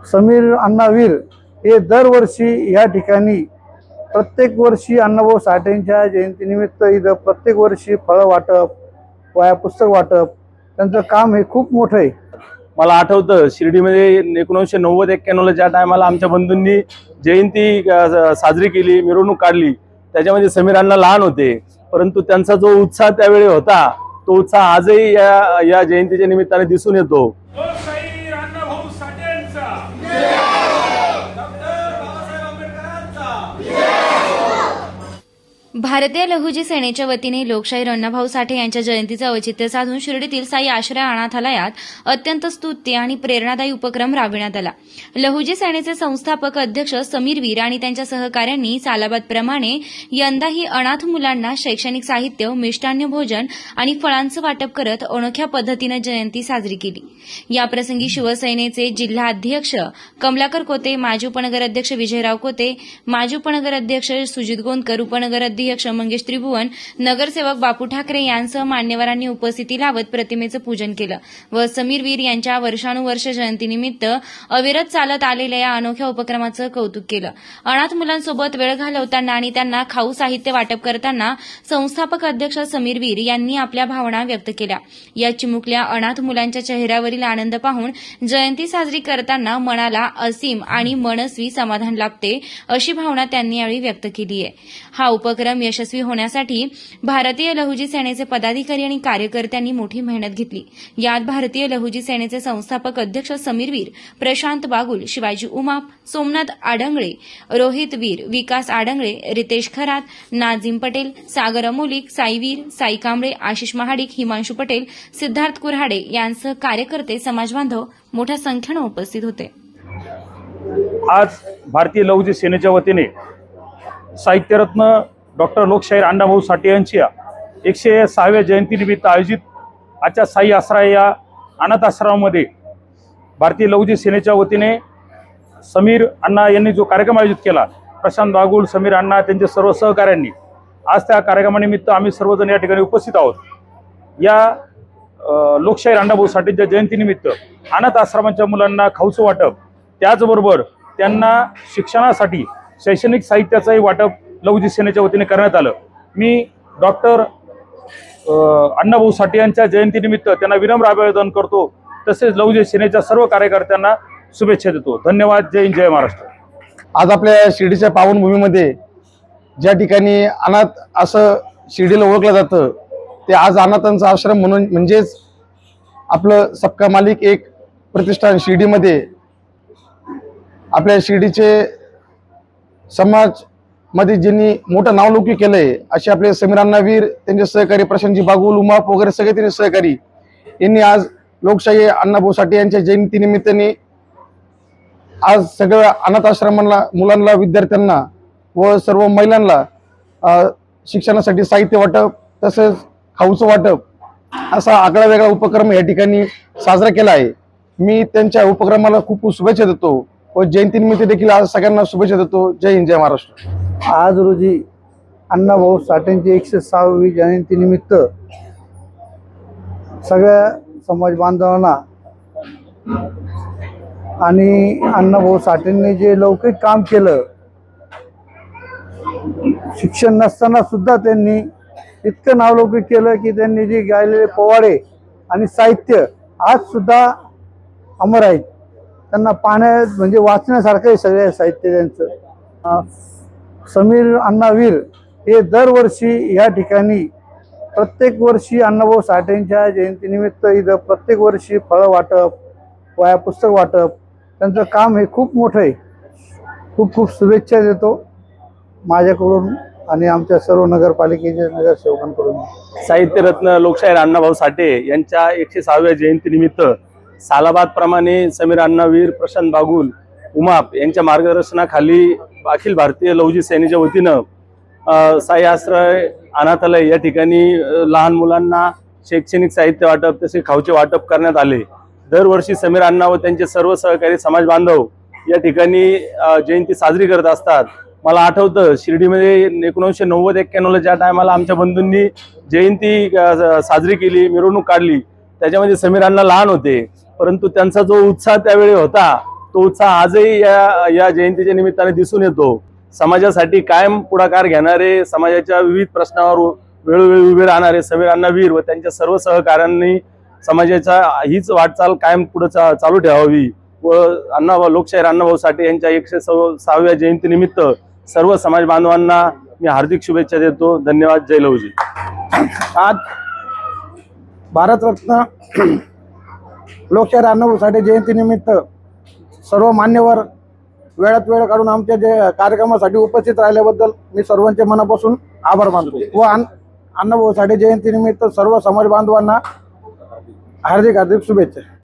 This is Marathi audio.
समीर अण्णावीर हे दरवर्षी या ठिकाणी प्रत्येक वर्षी अण्णाभाऊ साठेंच्या जयंतीनिमित्त इथं प्रत्येक वर्षी फळं वाटप, वह्या पुस्तक वाटप, त्यांचं काम हे खूप मोठं आहे। मला आठवतं शिर्डीमध्ये 1990-91 ज्या टायमाला आमच्या बंधूंनी जयंती साजरी केली, मिरवणूक काढली, त्याच्यामध्ये समीर अण्णा लहान होते, परंतु त्यांचा जो उत्साह त्यावेळी होता तो उत्साह आजही या जयंतीच्या निमित्ताने दिसून येतो। भारतीय लहुजी सेनेच्या वतीने लोकशाहीर अण्णाभाऊ साठे यांच्या जयंतीचं औचित्य साधून शिर्डीतील साई आश्रय अनाथालयात अत्यंत स्तुत्य आणि प्रेरणादायी उपक्रम राबविण्यात आला। लहुजी सेनेचे संस्थापक अध्यक्ष समीर वीर आणि त्यांच्या सहकाऱ्यांनी सालाबादप्रमाणे यंदाही अनाथ मुलांना शैक्षणिक साहित्य, मिष्टान्न भोजन आणि फळांचं वाटप करत अनोख्या पद्धतीनं जयंती साजरी केली। याप्रसंगी शिवसेनेचे जिल्हा अध्यक्ष कमलाकर कोते, माजी उपनगर अध्यक्ष विजयराव कोते, माजी उपनगर अध्यक्ष सुजित गोंदकर, उपनगर अध्यक्ष मंगेश त्रिभुवन, नगरसेवक बापू ठाकरे यांसह मान्यवरांनी उपस्थिती लावत प्रतिमेचं पूजन केलं व समीर वीर यांच्या वर्षानुवर्ष जयंतीनिमित्त अविरत चालत आलेल्या या अनोख्या उपक्रमाचं कौतुक केलं। अनाथ मुलांसोबत वेळ घालवताना आणि त्यांना खाऊ साहित्य वाटप करताना संस्थापक अध्यक्ष समीर वीर यांनी आपल्या भावना व्यक्त केल्या। या चिमुकल्या अनाथ मुलांच्या चेहऱ्यावरील आनंद पाहून जयंती साजरी करताना मनाला असीम आणि मनस्वी समाधान लाभते, अशी भावना त्यांनी यावेळी व्यक्त केली आहे। हा उपक्रम यशस्वी होण्यासाठी भारतीय लहुजी सेनेचे पदाधिकारी आणि कार्यकर्त्यांनी मोठी मेहनत घेतली। यात भारतीय लहुजी सेनेचे संस्थापक अध्यक्ष समीर वीर, प्रशांत बागुल, शिवाजी उमाप, सोमनाथ आडंगळे, रोहित वीर, विकास आडंगळे, रितेश खरात, नाझीम पटेल, सागर अमोलिक, साई वीर, साई कांबळे, आशिष महाडिक, हिमांशू पटेल, सिद्धार्थ कुऱ्हाडे यांसह कार्यकर्ते, समाजबांधव मोठ्या संख्येने उपस्थित होते। आज भारतीय लहुजी सेनेच्या वतीने साहित्यरत्न डॉक्टर लोकशाहीर अण्णाभाऊ साठे यांच्या 106व्या जयंतीनिमित्त आयोजित आजच्या साई आश्रय या अनाथ आश्रमामध्ये भारतीय लहुजी सेनेच्या वतीने समीर अण्णा यांनी जो कार्यक्रम आयोजित केला, प्रशांत बागुल, समीर अण्णा त्यांचे सर्व सहकाऱ्यांनी, आज त्या कार्यक्रमानिमित्त आम्ही सर्वजण या ठिकाणी उपस्थित आहोत। या लोकशाहीर अण्णाभाऊ साठेंच्या जयंतीनिमित्त अनाथ आश्रमांच्या मुलांना खाऊचं वाटप, त्याचबरोबर त्यांना शिक्षणासाठी शैक्षणिक साहित्याचंही वाटप लहुजी सेनेच्या वतीने करण्यात आलं। मी डॉक्टर अण्णाभाऊ साठे यांच्या जयंतीनिमित्त त्यांना विनम्र अभिवादन करतो, तसेच लहुजी सेनेच्या सर्व कार्यकर्त्यांना शुभेच्छा देतो। धन्यवाद। जय हिंद, जय महाराष्ट्र। आज आपल्या शिर्डीच्या पावनभूमीमध्ये ज्या ठिकाणी अनाथ असं शिर्डीला ओळखलं जातं, ते आज अनाथांचा आश्रम म्हणून म्हणजेच आपलं सबका मालिक एक प्रतिष्ठान शिर्डीमध्ये आपल्या शिर्डीचे समाज मध्ये ज्यांनी मोठं नावलौकिक केलंय असे आपले समीर अण्णावीर, त्यांचे सहकारी प्रशांतजी बागुल, उमाप वगैरे सगळे त्यांचे सहकारी यांनी आज लोकशाही अण्णाभाऊ साठे यांच्या जयंतीनिमित्ताने आज सगळ्या अनाथ आश्रमांना, मुलांना, विद्यार्थ्यांना व सर्व महिलांना शिक्षणासाठी साहित्य वाटप तसेच खाऊचं वाटप असा आगळा वेगळा उपक्रम या ठिकाणी साजरा केला आहे। मी त्यांच्या उपक्रमाला खूप खूप शुभेच्छा देतो व जयंतीनिमित्त देखील आज सगळ्यांना शुभेच्छा देतो। जय हिंद, जय महाराष्ट्र। आज रोजी अण्णाभाऊ साठेंची 106वी जयंतीनिमित्त सगळ्या समाज बांधवांना आणि अण्णाभाऊ साठेंनी जे लौकिक काम केलं, शिक्षण नसताना सुद्धा त्यांनी इतकं नावलौकिक केलं की त्यांनी जे गायलेले पोवाडे आणि साहित्य आज सुद्धा अमर आहेत। त्यांना पाहण्यात म्हणजे वाचण्यासारखं आहे सगळे साहित्य त्यांचं। समीर अण्णावीर हे दरवर्षी या ठिकाणी प्रत्येक वर्षी अण्णाभाऊ साठेंच्या जयंतीनिमित्त इथं प्रत्येक वर्षी फळं वाटप, वह्या पुस्तक वाटप, त्यांचं काम हे खूप मोठं आहे। खूप खूप शुभेच्छा देतो माझ्याकडून आणि आमच्या सर्व नगरपालिकेच्या नगरसेवकांकडून। साहित्यरत्न लोकशाहीर अण्णाभाऊ साठे यांच्या 106व्या जयंतीनिमित्त सालाबादप्रमाणे समीर अण्णावीर, प्रशांत बागुल, उमाप यांच्या मार्गदर्शनाखाली अखिल भारतीय लहुजी सेनेच्या वतीनं साई आश्रय अनाथालय या ठिकाणी लहान मुलांना शैक्षणिक साहित्य वाटप तसे खाऊचे वाटप करण्यात आले। दरवर्षी समीर अण्णा व त्यांचे सर्व सहकारी समाज बांधव या ठिकाणी जयंती साजरी करत असतात। मला आठवतं शिर्डीमध्ये 1990-91 ज्या टायमाला आमच्या बंधूंनी जयंती साजरी केली, मिरवणूक काढली, त्याच्यामध्ये समीर अण्णा लहान होते, परंतु त्यांचा जो उत्साह त्यावेळी होता तो उत्साह आजही या जयंतीच्या निमित्ताने दिसून येतो. समाजासाठी कायम पुढाकार घेणारे, समाजाच्या विविध प्रश्नावर वेळोवेळी उभे राहणारे समीर अण्णा वीर व त्यांच्या सर्व सहकाऱ्यांनी समाजाचा हीच वाटचाल कायम पुढे चालू ठेवावी व लोकशाहीर अण्णाभाऊ साठे यांच्या 106व्या जयंतीनिमित्त सर्व समाज बांधवांना मी हार्दिक शुभेच्छा देतो. धन्यवाद. जय लहुजी. आज भारतरत्न लोकशाहीर अण्णाभाऊ साठे जयंतीनिमित्त सर्व मान्यवर वेळात वेळ काढून आमच्या जे कार्यक्रमासाठी उपस्थित राहिल्याबद्दल मी सर्वांचे मनापासून आभार मानतो व अण्णाभाऊ साठे जयंतीनिमित्त सर्व समाज बांधवांना हार्दिक शुभेच्छा.